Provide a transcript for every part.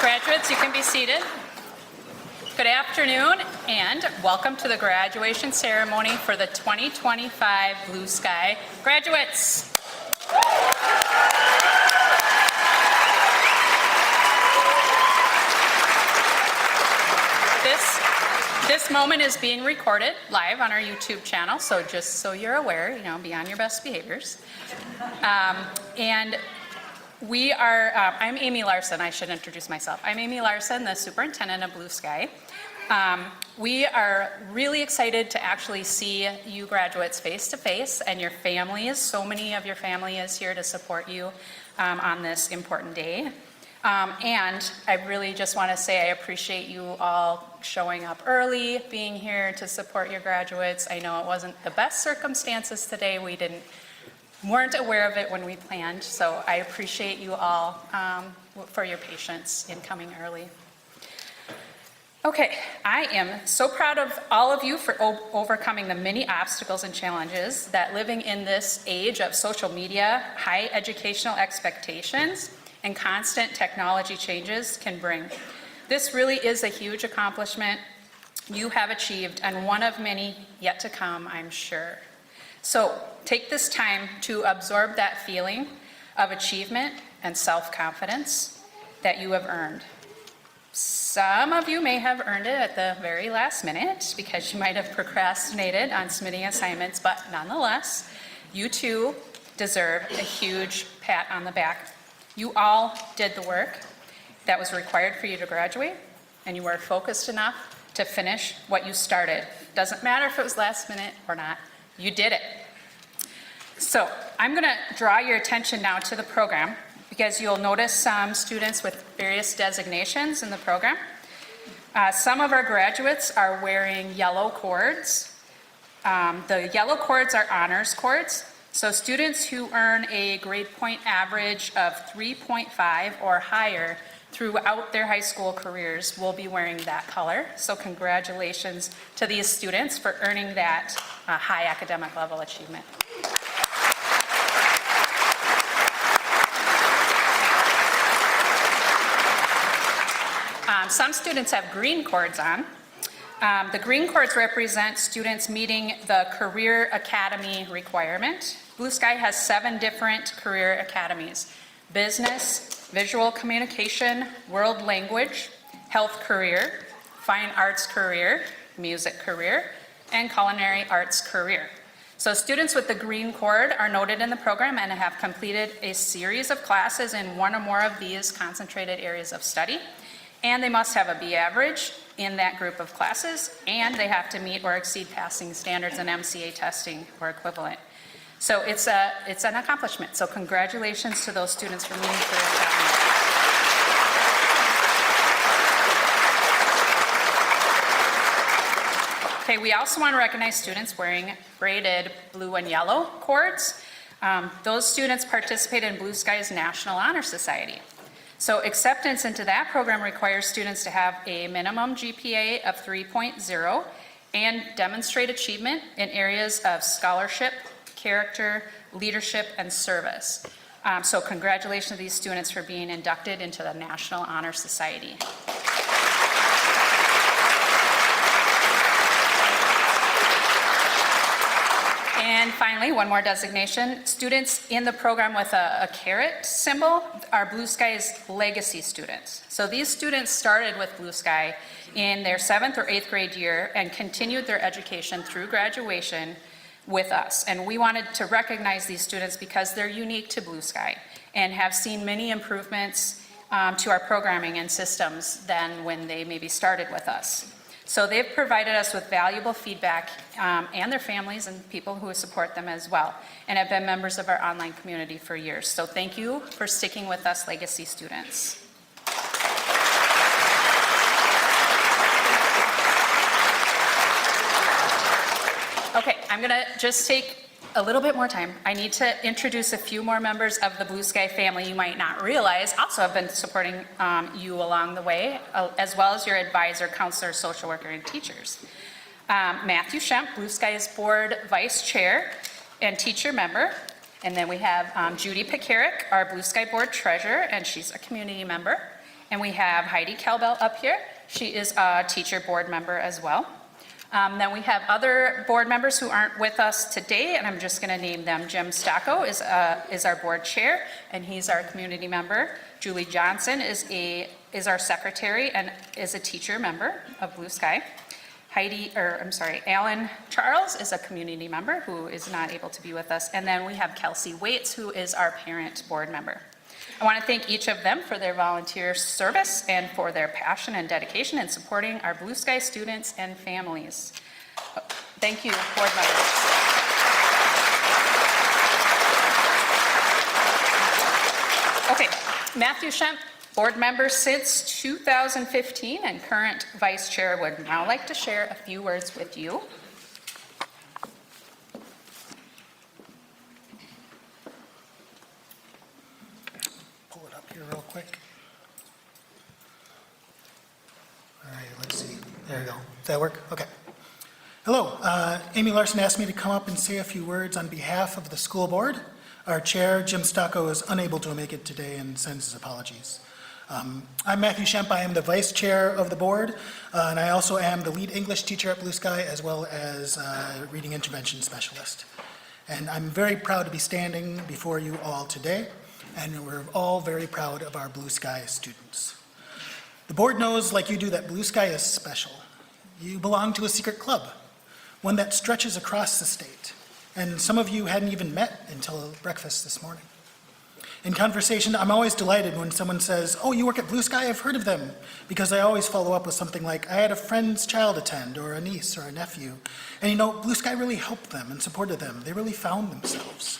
Graduates, you can be seated. Good afternoon and welcome to the graduation ceremony for the 2025 Blue Sky graduates. This moment is being recorded live on our YouTube channel, so just so you're aware, be on your best behaviors. And we are, I'm Amy Larson, I should introduce myself. I'm Amy Larson, the superintendent of Blue Sky. We are really excited to actually see you graduates face to face and your families. So many of your family is here to support you on this important day. And I really just want to say I appreciate you all showing up early, being here to support your graduates. I know it wasn't the best circumstances today. We weren't aware of it when we planned, so I appreciate you all for your patience in coming early. Okay, I am so proud of all of you for overcoming the many obstacles and challenges that living in this age of social media, high educational expectations, and constant technology changes can bring. This really is a huge accomplishment you have achieved, and one of many yet to come, I'm sure. So take this time to absorb that feeling of achievement and self-confidence that you have earned. Some of you may have earned it at the very last minute because you might have procrastinated on submitting assignments, but nonetheless, you too deserve a huge pat on the back. You all did the work that was required for you to graduate, and you were focused enough to finish what you started. Doesn't matter if it was last minute or not, you did it. So I'm going to draw your attention now to the program, because you'll notice some students with various designations in the program. Some of our graduates are wearing yellow cords. The yellow cords are honors cords. So students who earn a grade point average of 3.5 or higher throughout their high school careers will be wearing that color. So congratulations to these students for earning that high academic level achievement. Some students have green cords on. The green cords represent students meeting the Career Academy requirement. BlueSky has 7 different career academies: business, visual communication, world language, health career, fine arts career, music career, and culinary arts career. So students with the green cord are noted in the program and have completed a series of classes in one or more of these concentrated areas of study. And they must have a B average in that group of classes, and they have to meet or exceed passing standards in MCA testing or equivalent. So it's an accomplishment. So congratulations to those students for meeting career academy. Okay, we also want to recognize students wearing graded blue and yellow cords. Those students participate in BlueSky's National Honor Society. So acceptance into that program requires students to have a minimum GPA of 3.0 and demonstrate achievement in areas of scholarship, character, leadership, and service. So congratulations to these students for being inducted into the National Honor Society. And finally, one more designation. Students in the program with a caret symbol are BlueSky's legacy students. So these students started with BlueSky in their 7th or 8th grade year and continued their education through graduation with us. And we wanted to recognize these students because they're unique to BlueSky and have seen many improvements to our programming and systems than when they maybe started with us. So they've provided us with valuable feedback, and their families and people who support them as well, and have been members of our online community for years. So thank you for sticking with us, legacy students. Okay, I'm gonna just take a little bit more time. I need to introduce a few more members of the BlueSky family you might not realize also have been supporting you along the way, as well as your advisor, counselor, social worker, and teachers. Matthew Shemp, BlueSky's board vice chair and teacher member. And then we have Judy Pekarik, our BlueSky board treasurer, and she's a community member. And we have Heidi Kelbel up here. She is a teacher board member as well. Then we have other board members who aren't with us today, and I'm just going to name them. Jim Stocco is our board chair, and he's our community member. Julie Johnson is our secretary and is a teacher member of BlueSky. Alan Charles is a community member who is not able to be with us. And then we have Kelsey Waits, who is our parent board member. I want to thank each of them for their volunteer service and for their passion and dedication in supporting our BlueSky students and families. Thank you, board members. Okay, Matthew Shemp, board member since 2015 and current vice chair, would now like to share a few words with you. Pull it up here real quick. All right, let's see. There you go. Does that work? Okay. Hello. Amy Larson asked me to come up and say a few words on behalf of the school board. Our chair, Jim Stocco, is unable to make it today and sends his apologies. I'm Matthew Schemp. I am the vice chair of the board, and I also am the lead English teacher at BlueSky, as well as reading intervention specialist. And I'm very proud to be standing before you all today, and we're all very proud of our BlueSky students. The board knows, like you do, that BlueSky is special. You belong to a secret club, one that stretches across the state. And some of you hadn't even met until breakfast this morning. In conversation, I'm always delighted when someone says, "Oh, you work at BlueSky? I've heard of them." Because I always follow up with something like, "I had a friend's child attend," or a niece or a nephew. And you know, BlueSky really helped them and supported them. They really found themselves.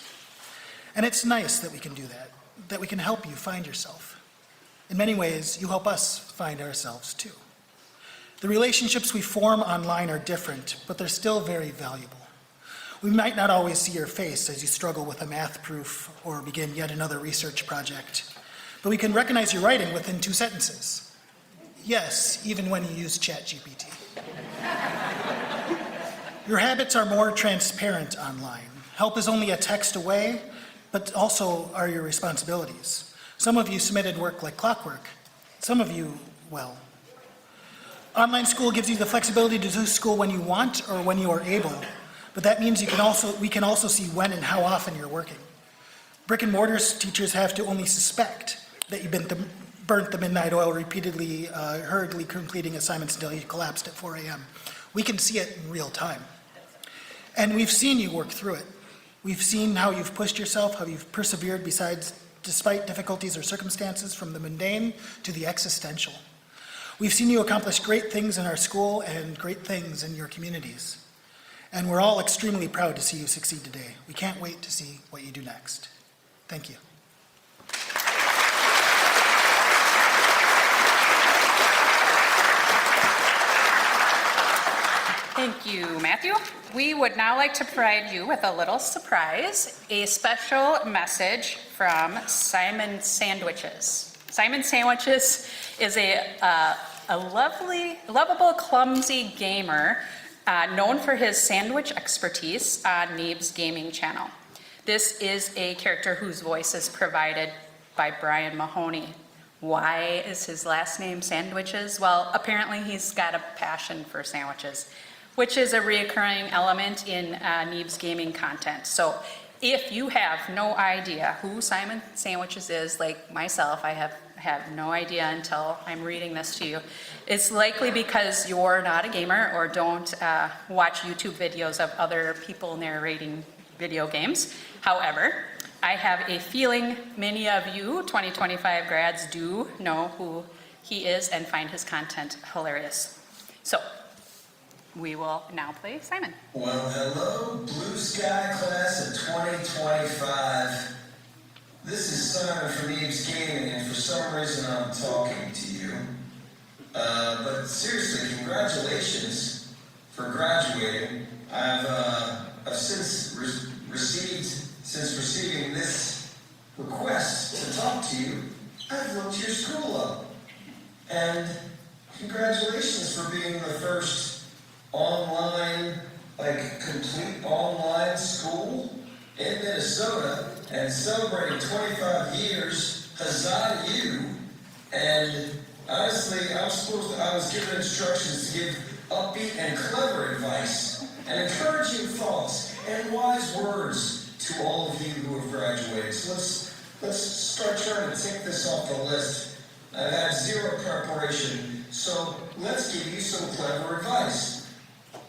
And it's nice that we can do that we can help you find yourself. In many ways, you help us find ourselves too. The relationships we form online are different, but they're still very valuable. We might not always see your face as you struggle with a math proof or begin yet another research project, but we can recognize your writing within 2 sentences. Yes, even when you use ChatGPT. Your habits are more transparent online. Help is only a text away, but also are your responsibilities. Some of you submitted work like clockwork. Some of you, well. Online school gives you the flexibility to do school when you want or when you are able. But that means we can also see when and how often you're working. Brick and mortar teachers have to only suspect that you've burnt the midnight oil repeatedly, hurriedly completing assignments until you collapsed at 4 a.m. We can see it in real time. And we've seen you work through it. We've seen how you've pushed yourself, how you've persevered despite difficulties or circumstances, from the mundane to the existential. We've seen you accomplish great things in our school and great things in your communities. And we're all extremely proud to see you succeed today. We can't wait to see what you do next. Thank you. Thank you, Matthew. We would now like to provide you with a little surprise, a special message from Simon Sandwiches. Simon Sandwiches is a lovable, clumsy gamer known for his sandwich expertise on Neeb's gaming channel. This is a character whose voice is provided by Brian Mahoney. Why is his last name Sandwiches? Well, apparently he's got a passion for sandwiches, which is a reoccurring element in Neeb's gaming content. So if you have no idea who Simon Sandwiches is, like myself, I have no idea until I'm reading this to you. It's likely because you're not a gamer or don't watch YouTube videos of other people narrating video games. However, I have a feeling many of you 2025 grads do know who he is and find his content hilarious. So we will now play Simon. Well, hello, BlueSky class of 2025. This is Simon from Eve's Gaming, and for some reason I'm talking to you. But seriously, congratulations for graduating. I've since receiving this request to talk to you, I've looked your school up. And congratulations for being the first online, complete online school in Minnesota and celebrating 25 years. Huzzah to you. And honestly, I was given instructions to give upbeat and clever advice and encouraging thoughts and wise words to all of you who have graduated. So let's start trying to take this off the list. I've had zero preparation, so let's give you some clever advice.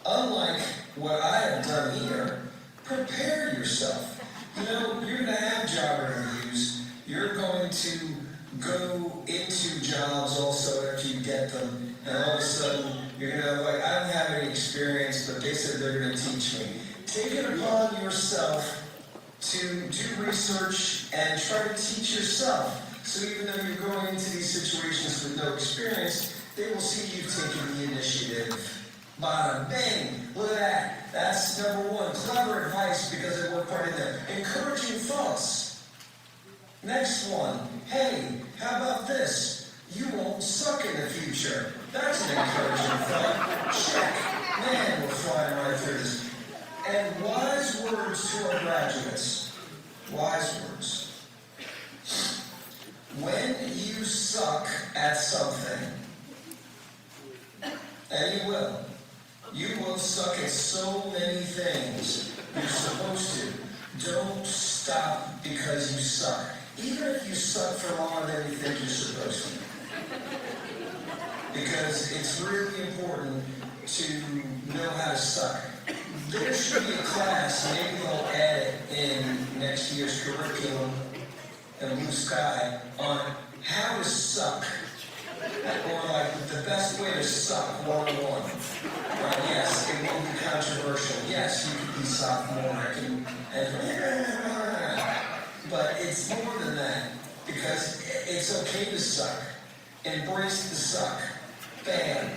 Unlike what I have done here, prepare yourself. You know, you're going to have job interviews. You're going to go into jobs also after you get them, and all of a sudden you're going to I don't have any experience, but they said they're going to teach me. Take it upon yourself to do research and try to teach yourself. So even though you're going into these situations with no experience, they will see you've taken the initiative. Bada bing, look at that. That's number one. Clever advice because it worked right in there. Encouraging thoughts. Next one. Hey, how about this? You won't suck in the future. That's an encouraging thought. Check. Man, we're flying right through this. And wise words to our graduates. Wise words. When you suck at something, and you will suck at so many things you're supposed to. Don't stop because you suck. Even if you suck for longer than you think you're supposed to. Because it's really important to know how to suck. There should be a class, maybe they'll add it in next year's curriculum in BlueSky on how to suck. Or like the best way to suck 101. Right? Yes, it won't be controversial. Yes, you could be sophomoric but it's more than that because it's okay to suck. Embrace the suck. Bam.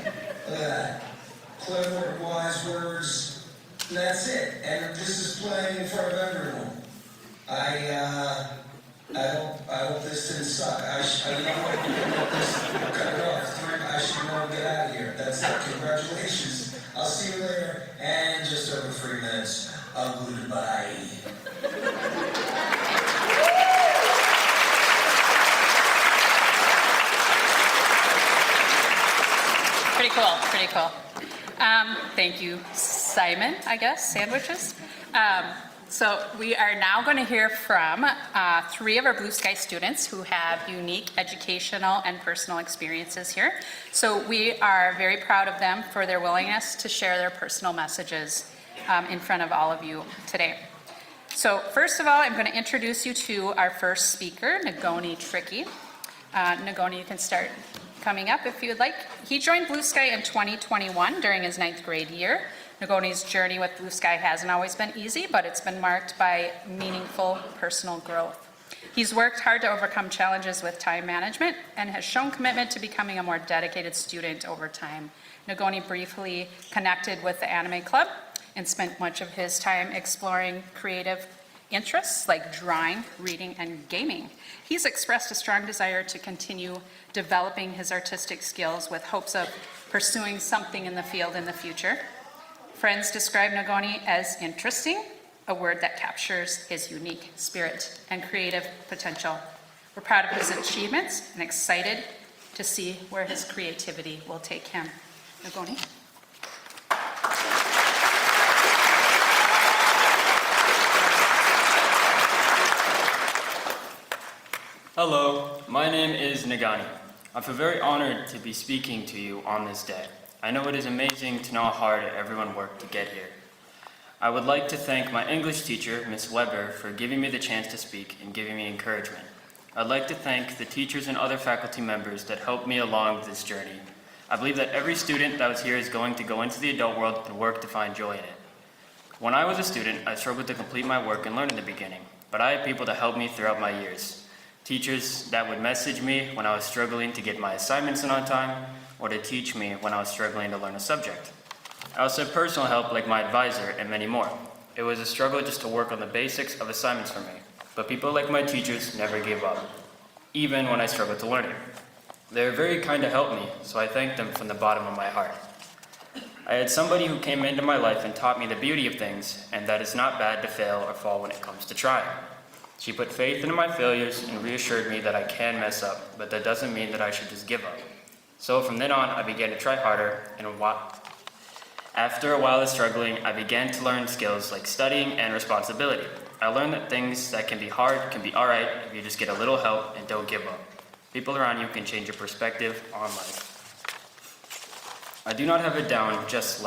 Look at that. Clever, wise words. And that's it. And this is playing in front of everyone. I hope this didn't suck. You know what? Cut it off. I should know and get out of here. That's it. Congratulations. I'll see you later. And just over 3 minutes. Goodbye. Pretty cool, pretty cool. Thank you, Simon, I guess, sandwiches. So we are now going to hear from 3 of our BlueSky students who have unique educational and personal experiences here. So we are very proud of them for their willingness to share their personal messages in front of all of you today. So first of all, I'm going to introduce you to our first speaker, Nagoni Tricky. Nagoni, you can start coming up if you would like. He joined BlueSky in 2021 during his 9th grade year. Nagoni's journey with BlueSky hasn't always been easy, but it's been marked by meaningful personal growth. He's worked hard to overcome challenges with time management and has shown commitment to becoming a more dedicated student over time. Nagoni briefly connected with the anime club and spent much of his time exploring creative interests like drawing, reading, and gaming. He's expressed a strong desire to continue developing his artistic skills with hopes of pursuing something in the field in the future. Friends describe Nagoni as interesting, a word that captures his unique spirit and creative potential. We're proud of his achievements and excited to see where his creativity will take him. Nagoni? Hello, my name is Nagani. I feel very honored to be speaking to you on this day. I know it is amazing to know how hard everyone worked to get here. I would like to thank my English teacher, Ms. Weber, for giving me the chance to speak and giving me encouragement. I'd like to thank the teachers and other faculty members that helped me along this journey. I believe that every student that was here is going to go into the adult world and work to find joy in it. When I was a student, I struggled to complete my work and learn in the beginning, but I had people to help me throughout my years. Teachers that would message me when I was struggling to get my assignments in on time, or to teach me when I was struggling to learn a subject. I also had personal help like my advisor and many more. It was a struggle just to work on the basics of assignments for me, but people like my teachers never gave up, even when I struggled to learn it. They were very kind to help me, so I thank them from the bottom of my heart. I had somebody who came into my life and taught me the beauty of things, and that it's not bad to fail or fall when it comes to trying. She put faith into my failures and reassured me that I can mess up, but that doesn't mean that I should just give up. So from then on, I began to try harder, and after a while of struggling, I began to learn skills like studying and responsibility. I learned that things that can be hard can be alright if you just get a little help and don't give up. People around you can change your perspective on life. I do not have it down just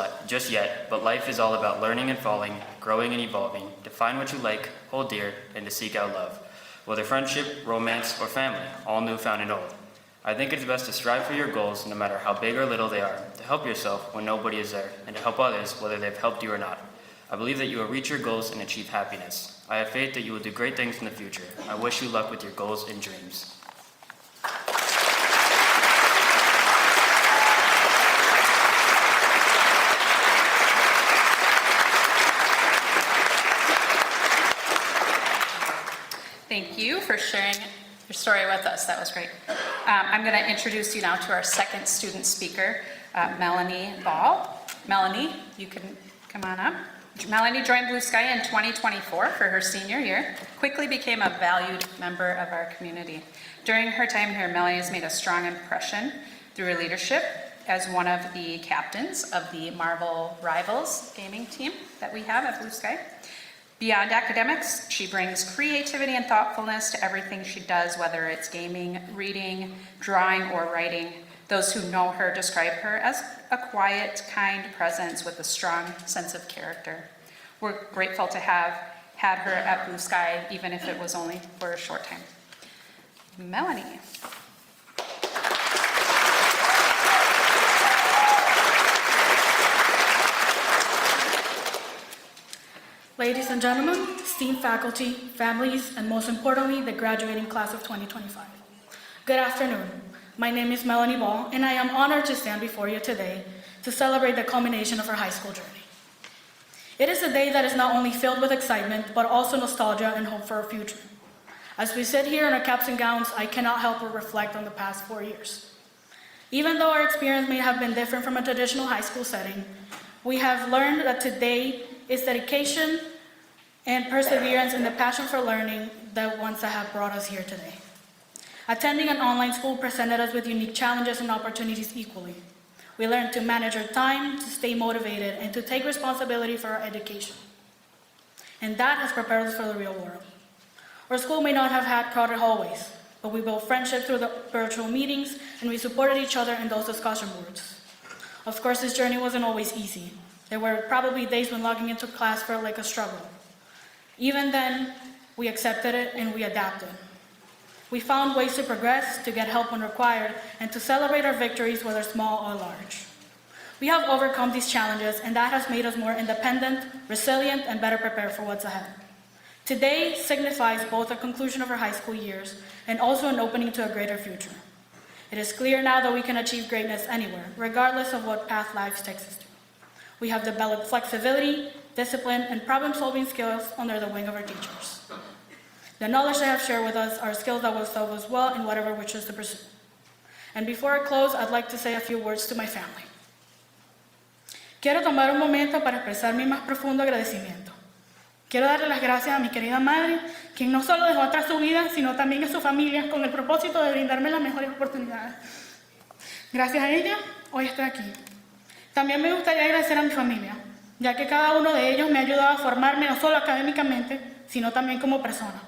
yet, but life is all about learning and falling, growing and evolving, to find what you like, hold dear, and to seek out love. Whether friendship, romance, or family, all new, found, and old. I think it's best to strive for your goals, no matter how big or little they are, to help yourself when nobody is there, and to help others, whether they've helped you or not. I believe that you will reach your goals and achieve happiness. I have faith that you will do great things in the future. I wish you luck with your goals and dreams. Thank you for sharing your story with us. That was great. I'm going to introduce you now to our second student speaker, Melanie Ball. Melanie, you can come on up. Melanie joined BlueSky in 2024 for her senior year, quickly became a valued member of our community. During her time here, Melanie has made a strong impression through her leadership as one of the captains of the Marvel Rivals gaming team that we have at BlueSky. Beyond academics, she brings creativity and thoughtfulness to everything she does, whether it's gaming, reading, drawing, or writing. Those who know her describe her as a quiet, kind presence with a strong sense of character. We're grateful to have had her at BlueSky, even if it was only for a short time. Melanie. Ladies and gentlemen, esteemed faculty, families, and most importantly, the graduating class of 2025. Good afternoon. My name is Melanie Ball, and I am honored to stand before you today to celebrate the culmination of our high school journey. It is a day that is not only filled with excitement, but also nostalgia and hope for our future. As we sit here in our caps and gowns, I cannot help but reflect on the past 4 years. Even though our experience may have been different from a traditional high school setting, we have learned that today is dedication and perseverance and the passion for learning the ones that have brought us here today. Attending an online school presented us with unique challenges and opportunities equally. We learned to manage our time, to stay motivated, and to take responsibility for our education. And that has prepared us for the real world. Our school may not have had crowded hallways, but we built friendship through the virtual meetings, and we supported each other in those discussion boards. Of course, this journey wasn't always easy. There were probably days when logging into class felt like a struggle. Even then, we accepted it and we adapted. We found ways to progress, to get help when required, and to celebrate our victories, whether small or large. We have overcome these challenges, and that has made us more independent, resilient, and better prepared for what's ahead. Today signifies both the conclusion of our high school years and also an opening to a greater future. It is clear now that we can achieve greatness anywhere, regardless of what path life takes us to. We have developed flexibility, discipline, and problem-solving skills under the wing of our teachers. The knowledge they have shared with us are skills that will serve us well in whatever we choose to pursue. And before I close, I'd like to say a few words to my family. Quiero tomar un momento para expresar mi más profundo agradecimiento. Quiero darle las gracias a mi querida madre, quien no solo dejó atrás su vida, sino también a su familia, con el propósito de brindarme las mejores oportunidades. Gracias a ella, hoy estoy aquí. También me gustaría agradecer a mi familia, ya que cada uno de ellos me ha ayudado a formarme no solo académicamente, sino también como persona.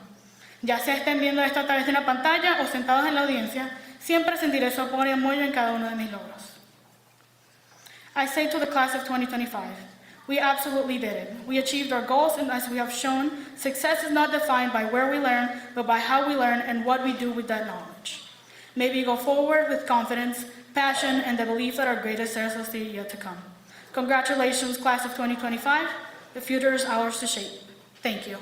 Ya sea estén viendo esto a través de una pantalla o sentados en la audiencia, siempre sentiré su apoyo y apoyo en cada uno de mis logros. I say to the class of 2025, we absolutely did it. We achieved our goals, and as we have shown, success is not defined by where we learn, but by how we learn and what we do with that knowledge. May we go forward with confidence, passion, and the belief that our greatest success is yet to come. Congratulations, class of 2025. The future is ours to shape. Thank you.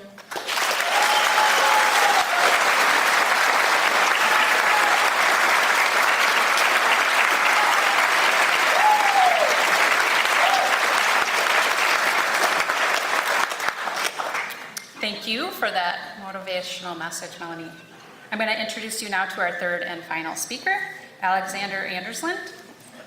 Thank you for that motivational message, Melanie. I'm going to introduce you now to our third and final speaker, Alexander Andersland.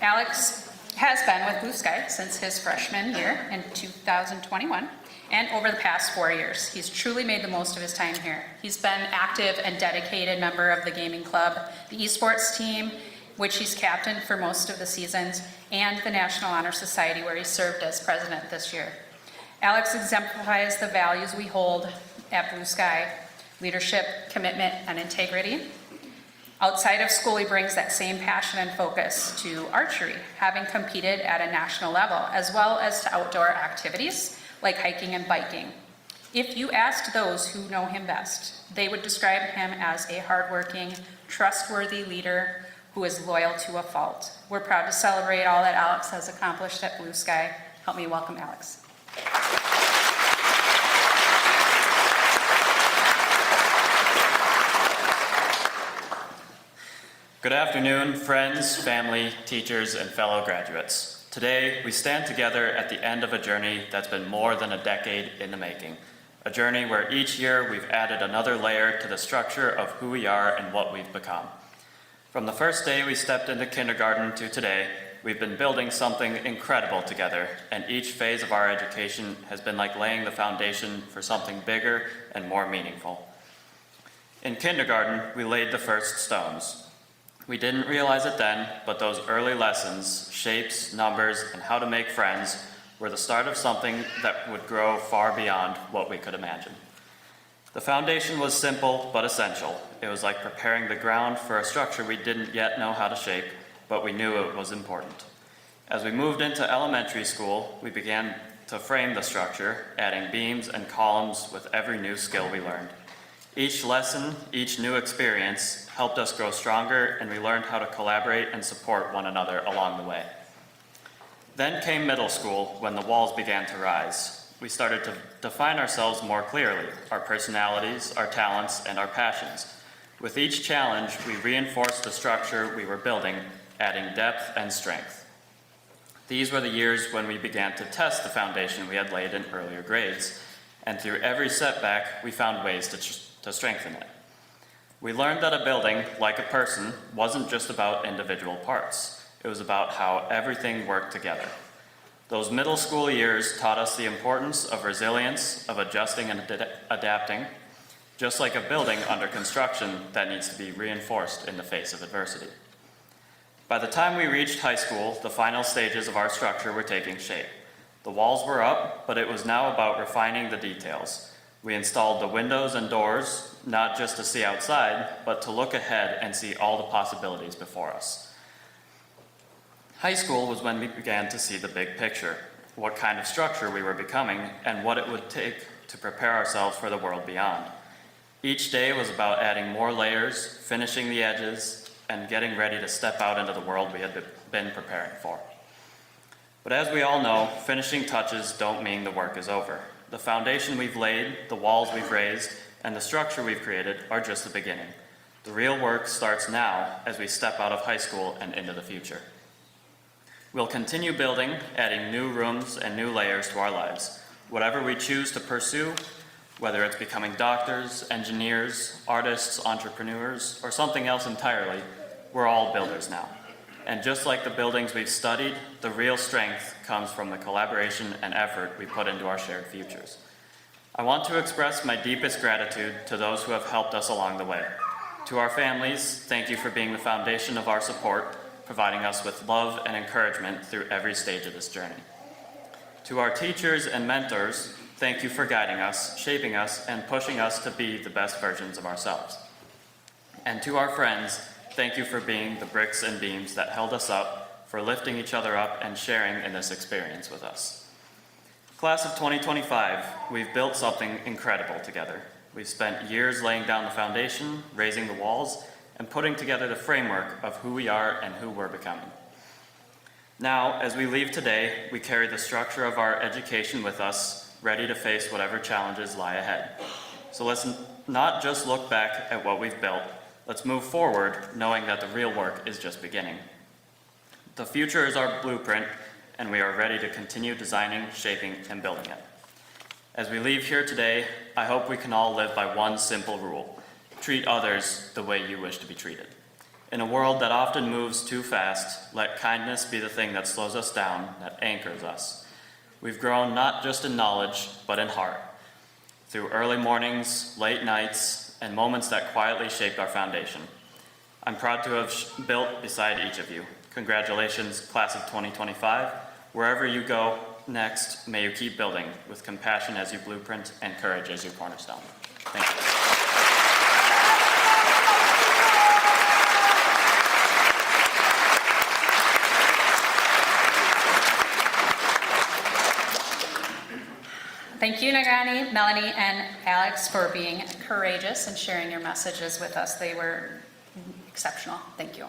Alex has been with BlueSky since his freshman year in 2021 and over the past 4 years. He's truly made the most of his time here. He's been active and dedicated member of the gaming club, the esports team, which he's captained for most of the seasons, and the National Honor Society, where he served as president this year. Alex exemplifies the values we hold at BlueSky: leadership, commitment, and integrity. Outside of school, he brings that same passion and focus to archery, having competed at a national level, as well as to outdoor activities like hiking and biking. If you asked those who know him best, they would describe him as a hardworking, trustworthy leader who is loyal to a fault. We're proud to celebrate all that Alex has accomplished at BlueSky. Help me welcome Alex. Good afternoon, friends, family, teachers, and fellow graduates. Today, we stand together at the end of a journey that's been more than a decade in the making. a journey where each year we've added another layer to the structure of who we are and what we've become. From the first day we stepped into kindergarten to today, we've been building something incredible together, and each phase of our education has been like laying the foundation for something bigger and more meaningful. In kindergarten, we laid the first stones. We didn't realize it then, but those early lessons, shapes, numbers, and how to make friends were the start of something that would grow far beyond what we could imagine. The foundation was simple but essential. It was like preparing the ground for a structure we didn't yet know how to shape, but we knew it was important. As we moved into elementary school, we began to frame the structure, adding beams and columns with every new skill we learned. Each lesson, each new experience helped us grow stronger, and we learned how to collaborate and support one another along the way. Then came middle school, when the walls began to rise. We started to define ourselves more clearly, our personalities, our talents, and our passions. With each challenge, we reinforced the structure we were building, adding depth and strength. These were the years when we began to test the foundation we had laid in earlier grades, and through every setback, we found ways to strengthen it. We learned that a building, like a person, wasn't just about individual parts. It was about how everything worked together. Those middle school years taught us the importance of resilience, of adjusting and adapting, just like a building under construction that needs to be reinforced in the face of adversity. By the time we reached high school, the final stages of our structure were taking shape. The walls were up, but it was now about refining the details. We installed the windows and doors, not just to see outside, but to look ahead and see all the possibilities before us. High school was when we began to see the big picture, what kind of structure we were becoming, and what it would take to prepare ourselves for the world beyond. Each day was about adding more layers, finishing the edges, and getting ready to step out into the world we had been preparing for. But as we all know, finishing touches don't mean the work is over. The foundation we've laid, the walls we've raised, and the structure we've created are just the beginning. The real work starts now as we step out of high school and into the future. We'll continue building, adding new rooms and new layers to our lives. Whatever we choose to pursue, whether it's becoming doctors, engineers, artists, entrepreneurs, or something else entirely, we're all builders now. And just like the buildings we've studied, the real strength comes from the collaboration and effort we put into our shared futures. I want to express my deepest gratitude to those who have helped us along the way. To our families, thank you for being the foundation of our support, providing us with love and encouragement through every stage of this journey. To our teachers and mentors, thank you for guiding us, shaping us, and pushing us to be the best versions of ourselves. And to our friends, thank you for being the bricks and beams that held us up, for lifting each other up and sharing in this experience with us. Class of 2025, we've built something incredible together. We've spent years laying down the foundation, raising the walls, and putting together the framework of who we are and who we're becoming. Now, as we leave today, we carry the structure of our education with us, ready to face whatever challenges lie ahead. So let's not just look back at what we've built. Let's move forward, knowing that the real work is just beginning. The future is our blueprint, and we are ready to continue designing, shaping, and building it. As we leave here today, I hope we can all live by one simple rule: treat others the way you wish to be treated. In a world that often moves too fast, let kindness be the thing that slows us down, that anchors us. We've grown not just in knowledge, but in heart, through early mornings, late nights, and moments that quietly shaped our foundation. I'm proud to have built beside each of you. Congratulations, class of 2025. Wherever you go next, may you keep building with compassion as your blueprint and courage as your cornerstone. Thank you. Thank you, Nagani, Melanie, and Alex for being courageous and sharing your messages with us. They were exceptional. Thank you.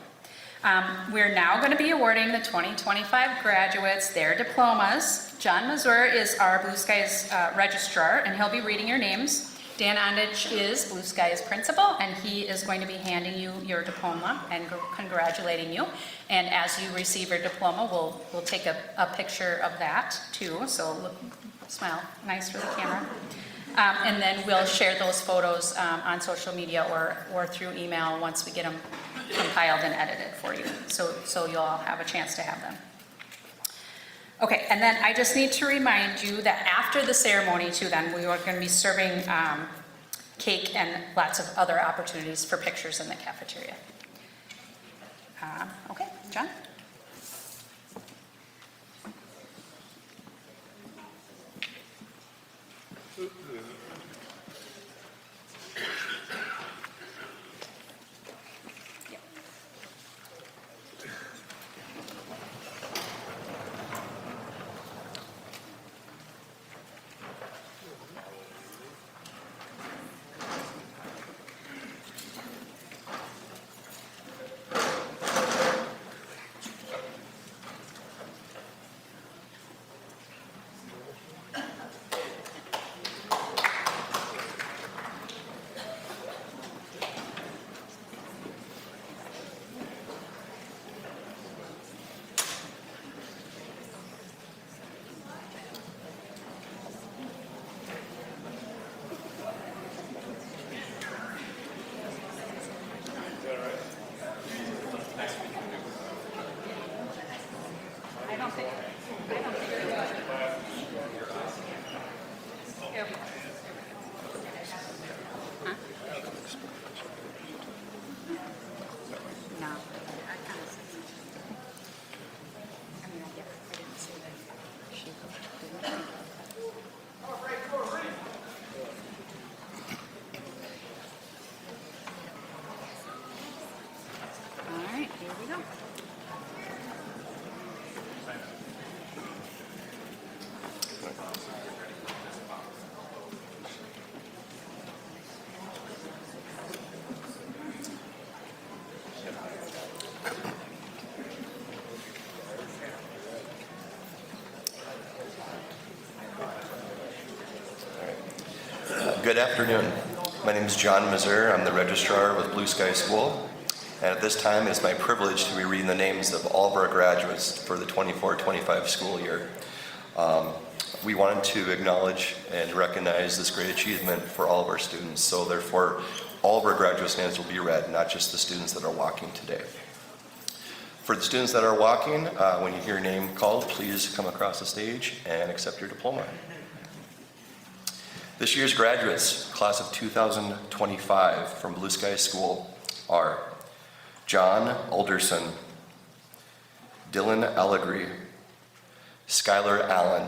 We're now going to be awarding the 2025 graduates their diplomas. John Mazur is our BlueSky's registrar, and he'll be reading your names. Dan Ondich is BlueSky's principal, and he is going to be handing you your diploma and congratulating you. And as you receive your diploma, we'll take a picture of that too. So Smile nice for the camera. And then we'll share those photos on social media or through email once we get them compiled and edited for you. So you'll all have a chance to have them. Okay, and then I just need to remind you that after the ceremony too, then we are going to be serving cake and lots of other opportunities for pictures in the cafeteria. Okay, John? Good afternoon. My name is John Mazur. I'm the registrar with BlueSky School. And at this time, it is my privilege to be reading the names of all of our graduates for the 24-25 school year. We wanted to acknowledge and recognize this great achievement for all of our students. So therefore, all of our graduates' names will be read, not just the students that are walking today. For the students that are walking, when you hear your name called, please come across the stage and accept your diploma. This year's graduates, class of 2025 from BlueSky School, are John Alderson, Dylan Allegri, Skylar Allen,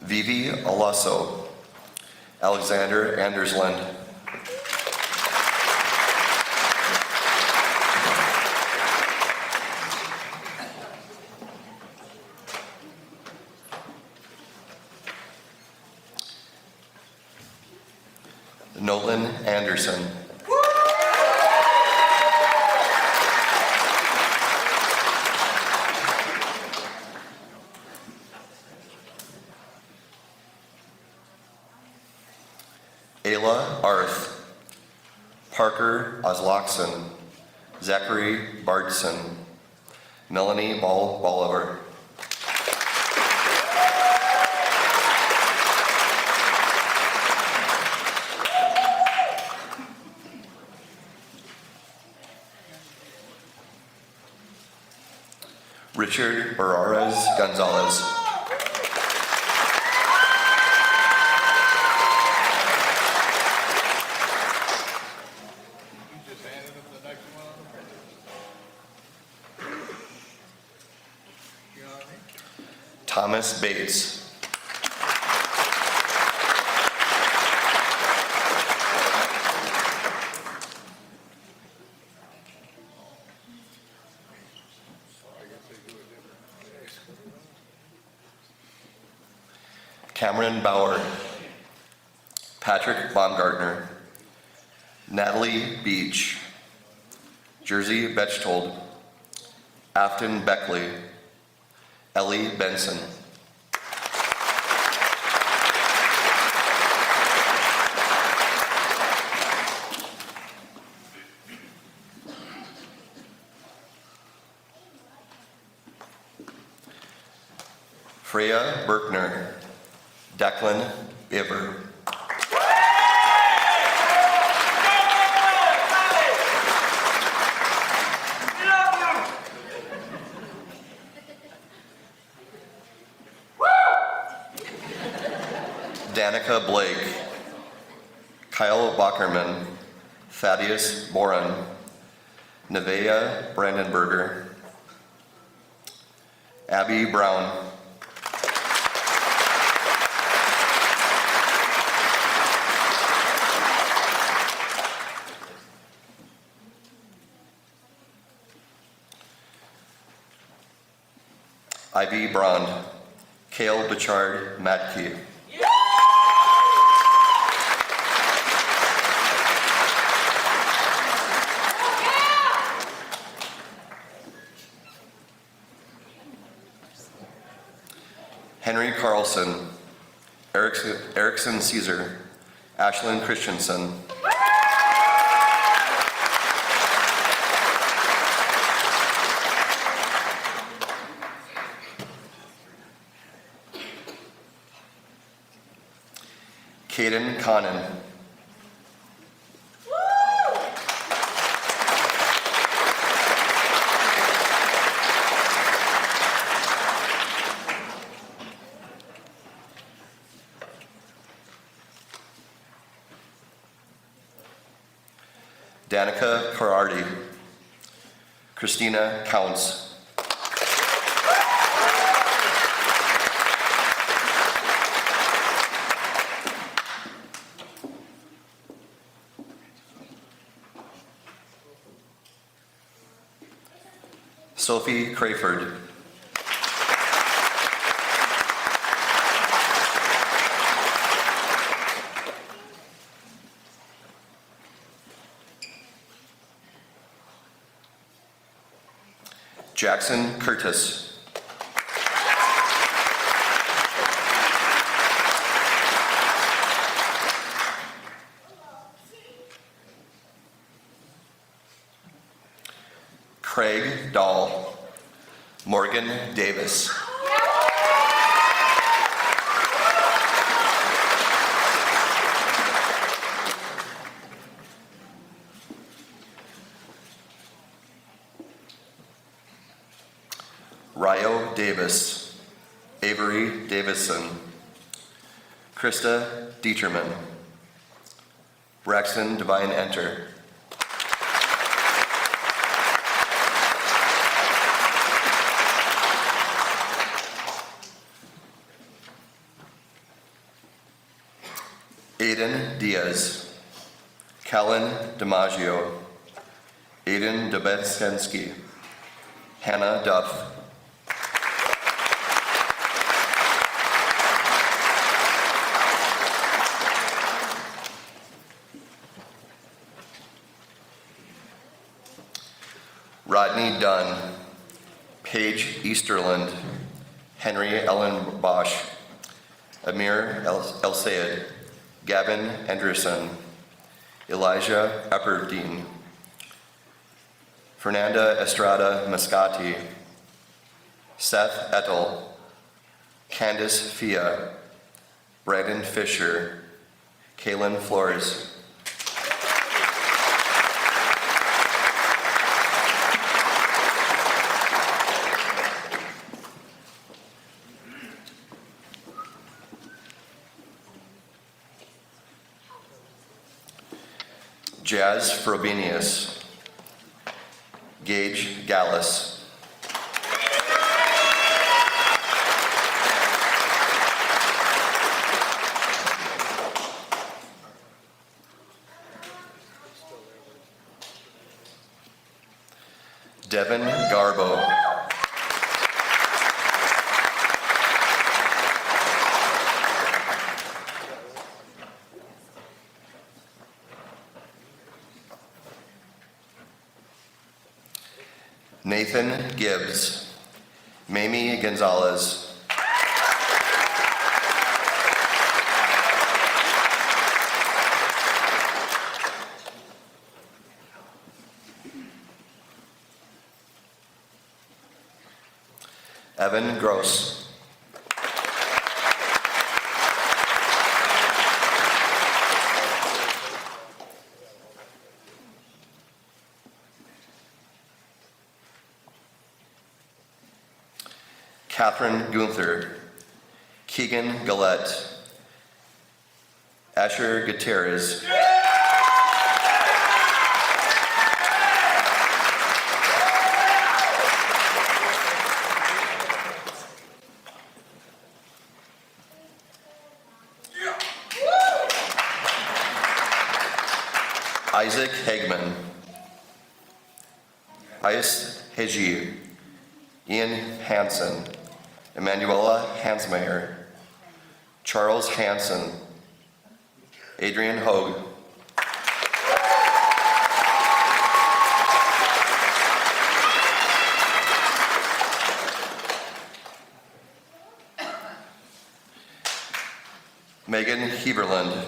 Vivi Alasso, Alexander Andersland, Nolan Anderson, Ayla Arth, Parker Oslauxson, Zachary Bardson, Melanie Bolivar, Richard Barraras Gonzalez, Thomas Bates, Cameron Bauer, Patrick Baumgartner, Natalie Beach, Jersey Bechtold, Afton Beckley, Ellie Benson. Freya Berkner, Declan Iver. Danica Blake, Kyle Bockerman, Thaddeus Boren, Nevaeh Brandenberger, Abby Brown, Ivy Brond, Cale Bichard Matke, Henry Carlson, Erickson Caesar, Ashlyn Christensen, Caden Conan, Danica Karardi, Christina Counts, Sophie Crayford, Jackson Curtis, Craig Dahl, Morgan Davis, Ryo Davis, Avery Davison, Krista Dieterman, Braxton Divine Enter, Aiden Diaz, Callan DiMaggio, Aiden Dobetskensky, Hannah Duff, Rodney Dunn, Paige Easterland, Henry Ellen Bosch, Amir El Sayed, Gavin Anderson, Elijah Epperdine, Fernanda Estrada Mascati, Seth Ettel, Candice Fia, Brandon Fisher, Kaylin Flores, Jazz Frobenius, Gage Gallus, Devin Garbo, Nathan Gibbs, Mamie Gonzalez, Evan Gross, Catherine Gunther, Keegan Gillette, Asher Gutierrez, Isaac Hegman, Ais Heji, Ian Hansen, Emanuela Hansmeyer, Charles Hansen, Adrian Hogue, Megan Heberland,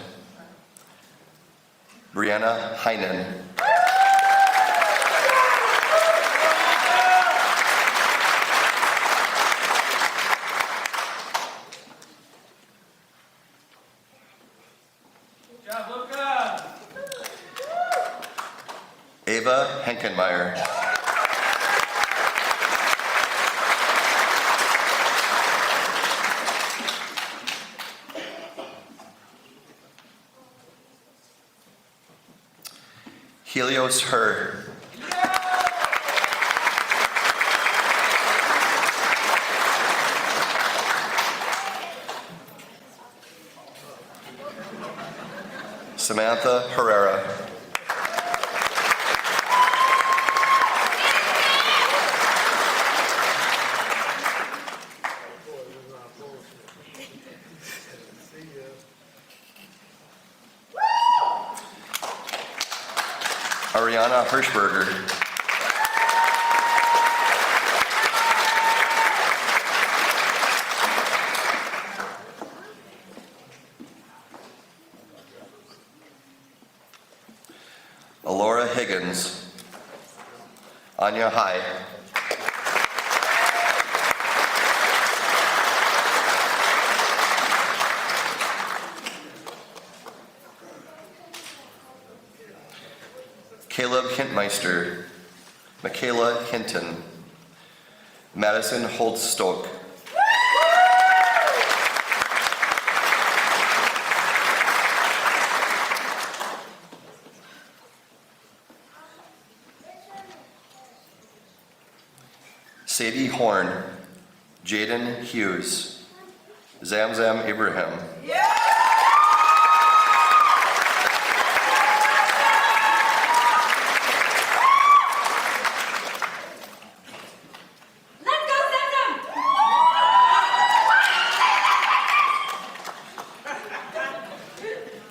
Brianna Heinen, Ava Henkenmeyer, Helios Her, Samantha Herrera, Ariana Hirschberger, Alora Higgins, Anya Hai, Caleb Hintmeister, Michaela Hinton, Madison Holtz-Stoke, Sadie Horn, Jaden Hughes, Zamzam Ibrahim,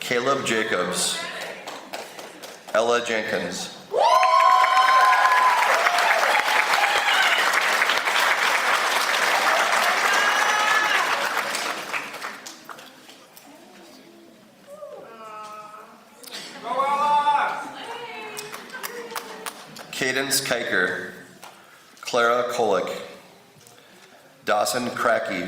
Caleb Jacobs, Ella Jenkins, Cadence Kiker, Clara Kolick, Dawson Cracky,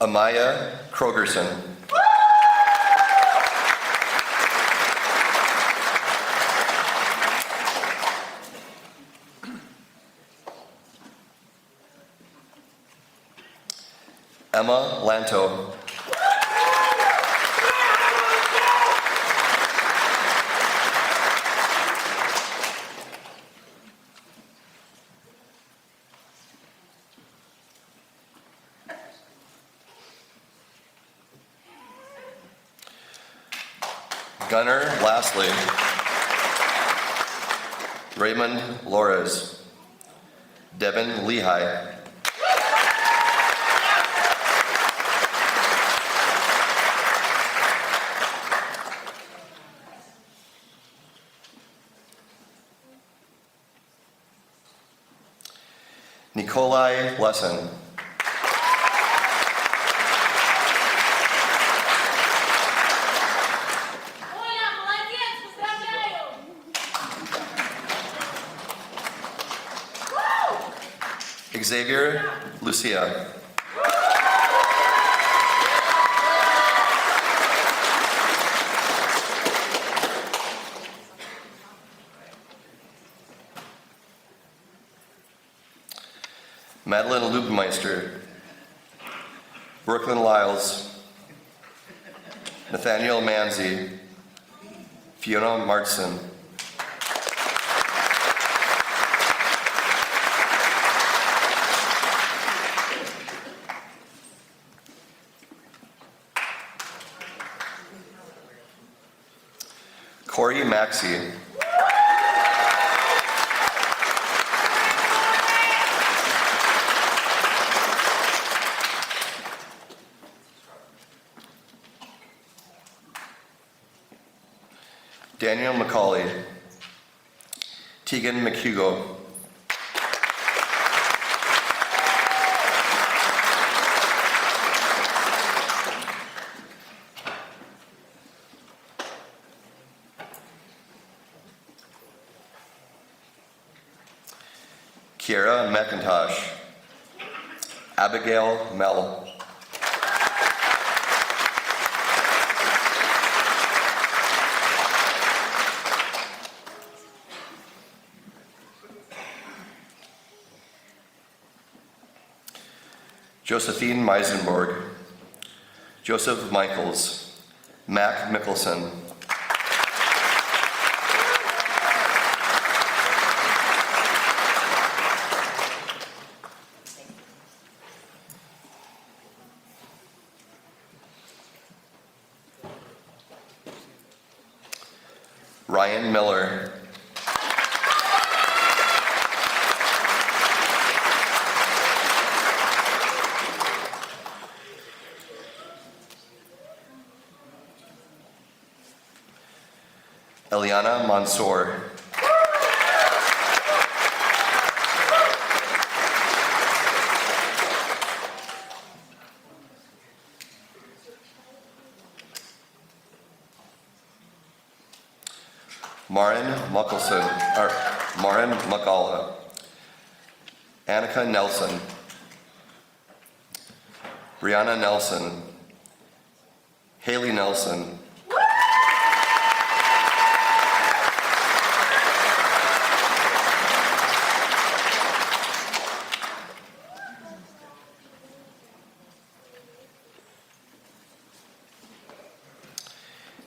Amaya Krogerson, Emma Lanto, Gunnar Lastly, Raymond Lores, Devin Lehigh, Nikolai Lesson, Xavier Lucia, Madeline Lubmeister, Brooklyn Lyles, Nathaniel Manzi, Fiona Martson, Corey Maxey, Daniel McCauley, Tegan McHugo, Kiera McIntosh, Abigail Mell, Josephine Meisenborg, Joseph Michaels, Mac Mickelson, Ryan Miller, Eliana Mansour, Marin Makala, Annika Nelson, Brianna Nelson, Haley Nelson,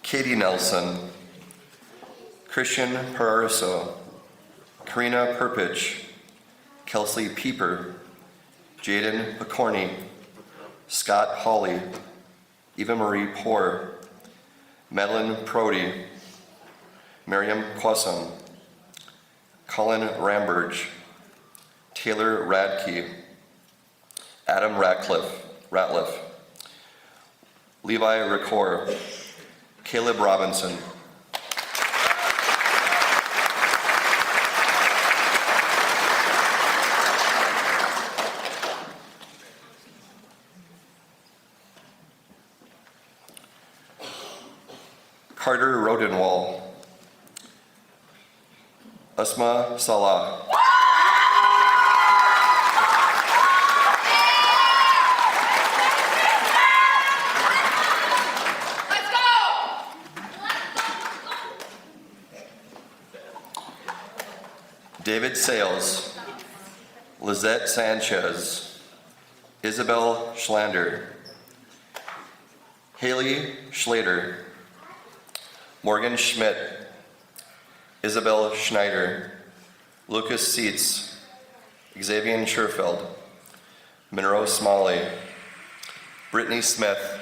Katie Nelson, Christian Paraso, Karina Perpich, Kelsey Pieper, Jaden Picorni, Scott Hawley, Eva Marie Poor, Madeline Prody, Miriam Quassum, Colin Ramberge, Taylor Radke, Adam Ratliff, Levi Ricord, Caleb Robinson, Carter Rodenwall, Asma Salah, David Sales, Lizette Sanchez, Isabel Schlander, Haley Schlater, Morgan Schmidt, Isabel Schneider, Lucas Seitz, Xavier Scherfeld, Monroe Smalley, Brittany Smith,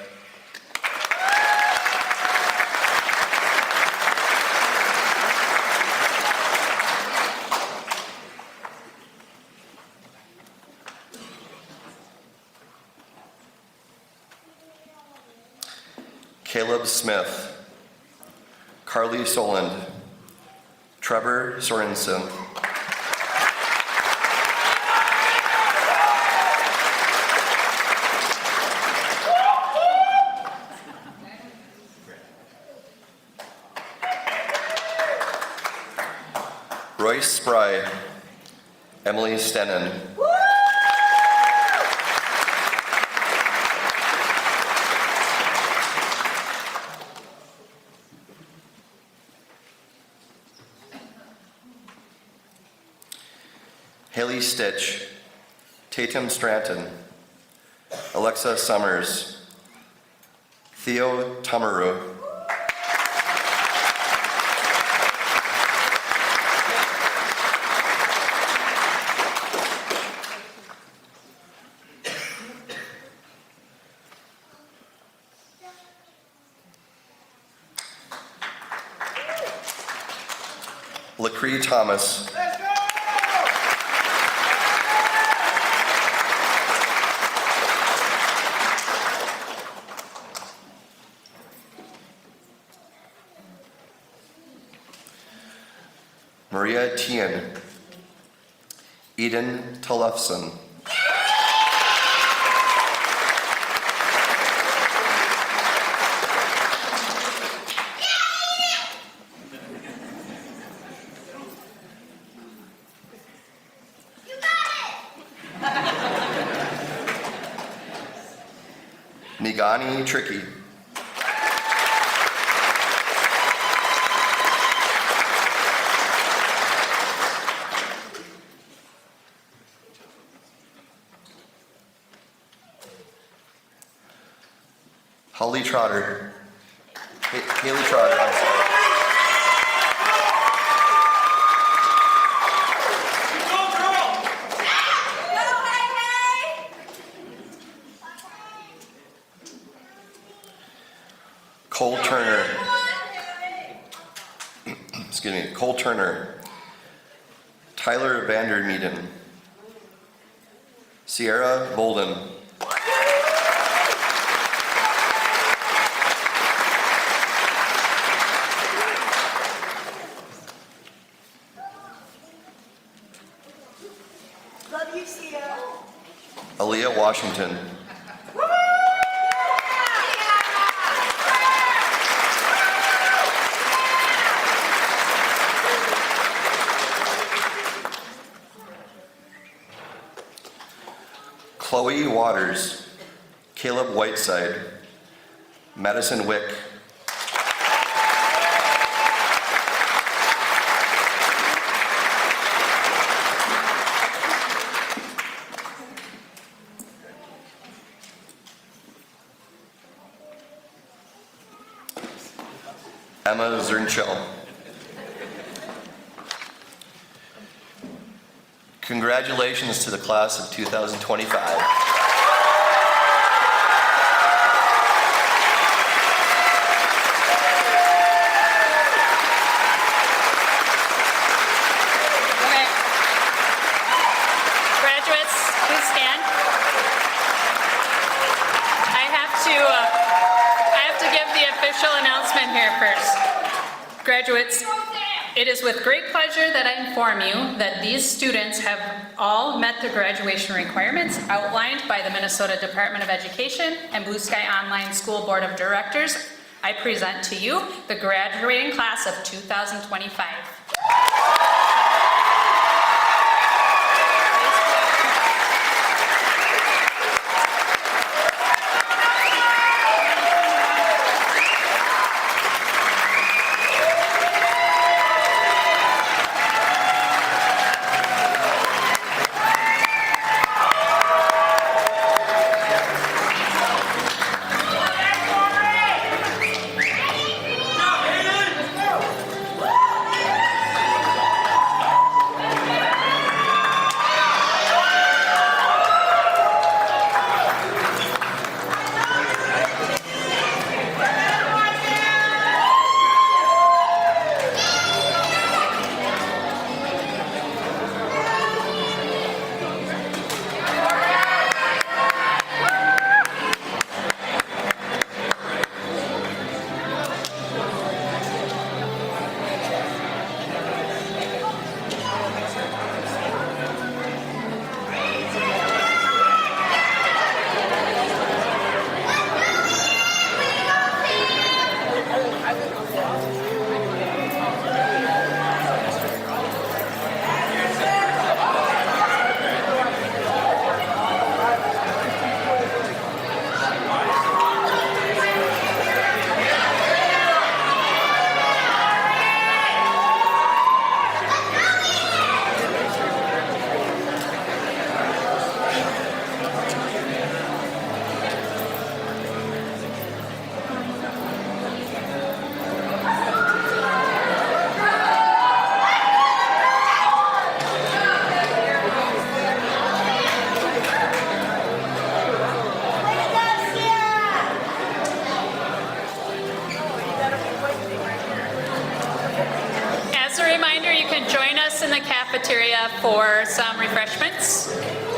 Caleb Smith, Carly Soland, Trevor Sorensen, Royce Spry, Emily Stennen, Haley Stitch, Tatum Stratton, Alexa Summers, Theo Tamaru, LaCree Thomas, Maria Tien, Eden Tollefson, Nigani Tricky, Holly Trotter, Haley Trotter, I'm sorry. Cole Turner, excuse me, Cole Turner, Tyler Vandermeeden, Sierra Bolden, Love you, Sierra. Aaliyah Washington, Chloe Waters, Caleb Whiteside, Madison Wick, Emma Zernchel. Congratulations to the class of 2025. Okay. Graduates, please stand. I have to give the official announcement here first. Graduates, it is with great pleasure that I inform you that these students have all met the graduation requirements outlined by the Minnesota Department of Education and BlueSky Online School Board of Directors. I present to you the graduating class of 2025. cafeteria for some refreshments.